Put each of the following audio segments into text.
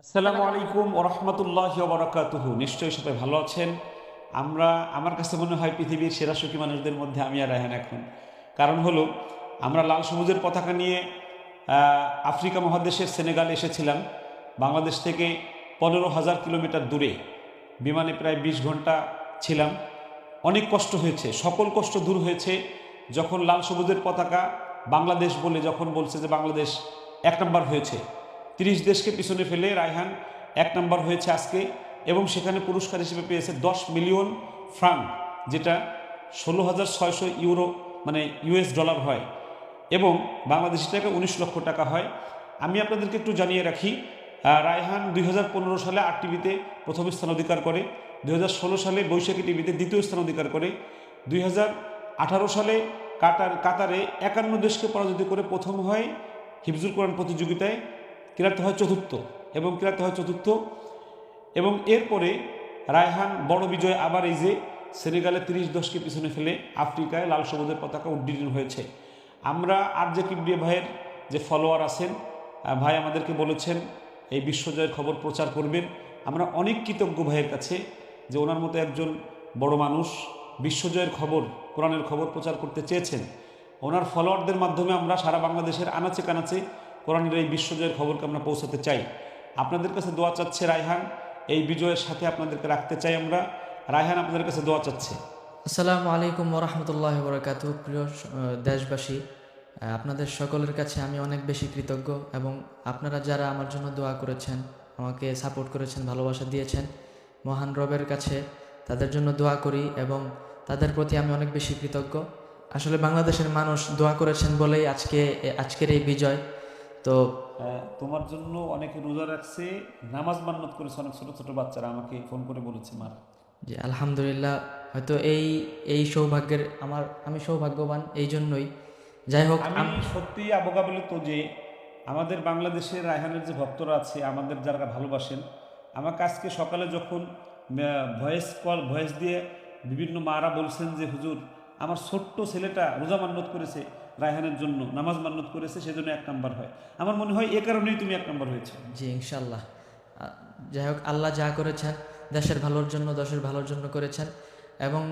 আসসালামু আলাইকুম ওয়া রাহমাতুল্লাহি ওয়া বারাকাতুহু। নিশ্চয়ই সবাই ভালো আছেন। আমার কাছে মনে হয় পৃথিবীর সেরা সুখী মানুষদের মধ্যে আমি আর রায়হান এখন। কারণ হলো আমরা লাল সবুজের পতাকা নিয়ে আফ্রিকা মহাদেশের সেনেগাল এসেছিলাম। বাংলাদেশ থেকে 15,000 কিলোমিটার দূরে বিমানে প্রায় 20 ঘন্টা ছিলাম। অনেক কষ্ট হয়েছে, সকল কষ্ট দূর হয়েছে যখন লাল সবুজের পতাকা বাংলাদেশ বলে যখন বলছে যে বাংলাদেশ 1 নম্বর হয়েছে। 30 দেশকে পিছনে ফেলে রায়হান 1 নম্বর হয়েছে আজকে, এবং সেখানে পুরস্কার হিসেবে পেয়েছে 10 মিলিয়ন ফ্রাঙ্ক, যেটা 16,600 ইউরো মানে US ডলার হয়, এবং বাংলাদেশি টাকা 19 লক্ষ টাকা হয়। আমি আপনাদেরকে একটু জানিয়ে রাখি, রায়হান 2015 সালে আরটিভিতে প্রথম স্থান অধিকার করে, 2016 সালে বৈশাখী টিভিতে দ্বিতীয় স্থান অধিকার করে, 2018 সালে কাতারে 51 দেশকে পরাজিত করে প্রথম হয় হিফজুল কোরআন প্রতিযোগিতায়, কিরাতে হয় চতুর্থ, এবং এরপরে রায়হান বড় বিজয় আবার এই যে সেনেগালে 30 দশকে পিছনে ফেলে আফ্রিকায় লাল সবুজের পতাকা উড্ডীন হয়েছে। আমরা আরজে কিবরিয়া ভাইয়ের যে ফলোয়ার আছেন, ভাই আমাদেরকে বলেছেন এই বিশ্বজয়ের খবর প্রচার করবেন। আমরা অনেক কৃতজ্ঞ ভাইয়ের কাছে যে ওনার মতো একজন বড় মানুষ বিশ্বজয়ের খবর, কোরআনের খবর প্রচার করতে চেয়েছেন। ওনার ফলোয়ারদের মাধ্যমে আমরা সারা বাংলাদেশের আনাচে কানাচে কোরআনের এই বিশ্বজয়ের খবরকে আমরা পৌঁছাতে চাই। আপনাদের কাছে দোয়া চাচ্ছে রায়হান, এই বিজয়ের সাথে আপনাদেরকে রাখতে চাই আমরা। রায়হান আপনাদের কাছে দোয়া চাচ্ছে। আসসালামু আলাইকুম ওয়া রাহমাতুল্লাহি ওয়া বারাকাতুহু। প্রিয় দেশবাসী, আপনাদের সকলের কাছে আমি অনেক বেশি কৃতজ্ঞ, এবং আপনারা যারা আমার জন্য দোয়া করেছেন, আমাকে সাপোর্ট করেছেন, ভালোবাসা দিয়েছেন, মহান রবের কাছে তাদের জন্য দোয়া করি এবং তাদের প্রতি আমি অনেক বেশি কৃতজ্ঞ। আসলে বাংলাদেশের মানুষ দোয়া করেছেন বলেই আজকের এই বিজয়। তো তোমার জন্য অনেকে রোজা রাখছে, নামাজ মান্নত করেছে, অনেক ছোট ছোট বাচ্চারা আমাকে ফোন করে বলেছে মার। জি আলহামদুলিল্লাহ, হয়তো এই সৌভাগ্যের আমি সৌভাগ্যবান এই জন্যই। যাই হোক, আমি সত্যিই অবগাবলিত যে আমাদের বাংলাদেশের রায়হানের যে ভক্তরা আছে, আমাদের যারা ভালোবাসেন, আমাকে আজকে সকালে যখন ভয়েস দিয়ে বিভিন্ন মারা বলছেন যে হুজুর আমার ছোট্ট ছেলেটা রোজা মান্নত করেছে, রায়হানের জন্য নামাজ মান্নত করেছে, সেজন্য 1 নম্বর হয়। আমার মনে হয় এ কারণেই তুমি 1 নম্বর হয়েছে। জি ইনশাল্লাহ। যাই হোক, আল্লাহ যা করেছেন দেশের ভালোর জন্য, দেশের ভালোর জন্য করেছেন, এবং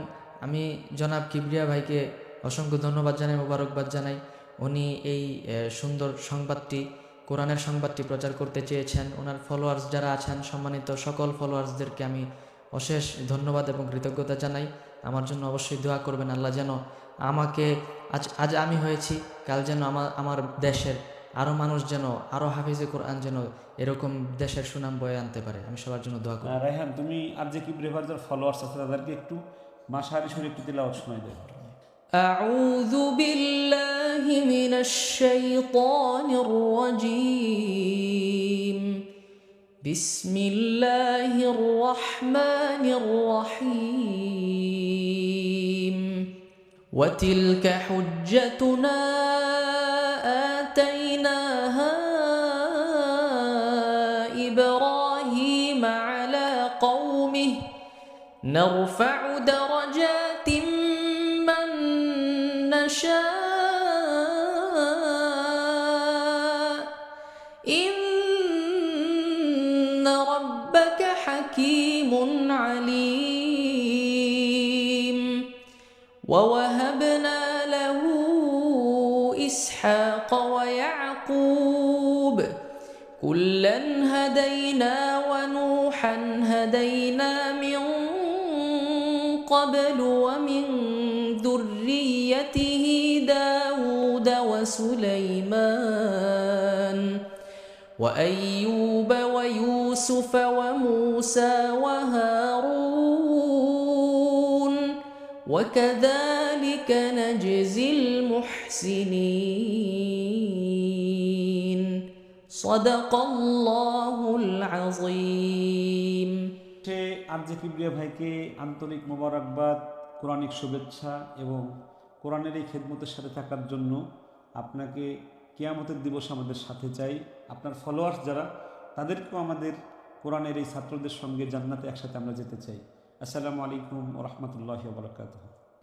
আমি জনাব কিবরিয়া ভাইকে অসংখ্য ধন্যবাদ জানাই, মোবারকবাদ জানাই। উনি এই সুন্দর সংবাদটি, কোরআনের সংবাদটি প্রচার করতে চেয়েছেন। ওনার ফলোয়ার্স যারা আছেন, সম্মানিত সকল ফলোয়ার্সদেরকে আমি অশেষ ধন্যবাদ এবং কৃতজ্ঞতা জানাই। আমার জন্য অবশ্যই দোয়া করবেন, আল্লাহ যেন আমাকে আজ আমি হয়েছি, কাল যেন আমার দেশের আরও মানুষ যেন, আরও হাফিজে কোরআন যেন এরকম দেশের সুনাম বয়ে আনতে পারে। আমি সবার জন্য দোয়া করি। রায়হান, তুমি আর যে কি ব্রেভার যার ফলোয়ার্স আছে তাদেরকে একটু মাশাআরি শরীফ একটু তিলাওয়াত শোনাই দাও। أعوذ بالله من الشيطان الرجيم. بسم الله الرحمن الرحيم. وتلك حجتنا آتيناها إبراهيم على قومه نرفع درجات من نشاء إن ربك حكيم عليم. ووهبنا له إسحاق ويعقوب كلا هدينا ونوحا هدينا من قبل ومن ذريته داود وسليمان وأيوب ويوسف وموسى وهارون وكذلك نجزي المحسنين. صدق الله العظيم. আরজে কিবরিয়া ভাইকে আন্তরিক মোবারকবাদ, কোরআনিক শুভেচ্ছা, এবং কোরআনের এই খেদমতের সাথে থাকার জন্য আপনাকে কিয়ামতের দিবস আমাদের সাথে চাই। আপনার ফলোয়ার্স যারা, তাদেরকেও আমাদের কোরআনের এই ছাত্রদের সঙ্গে জান্নাতে একসাথে আমরা যেতে চাই। আসসালামু আলাইকুম ওয়া রাহমাতুল্লাহি ওয়া বারাকাতুহু।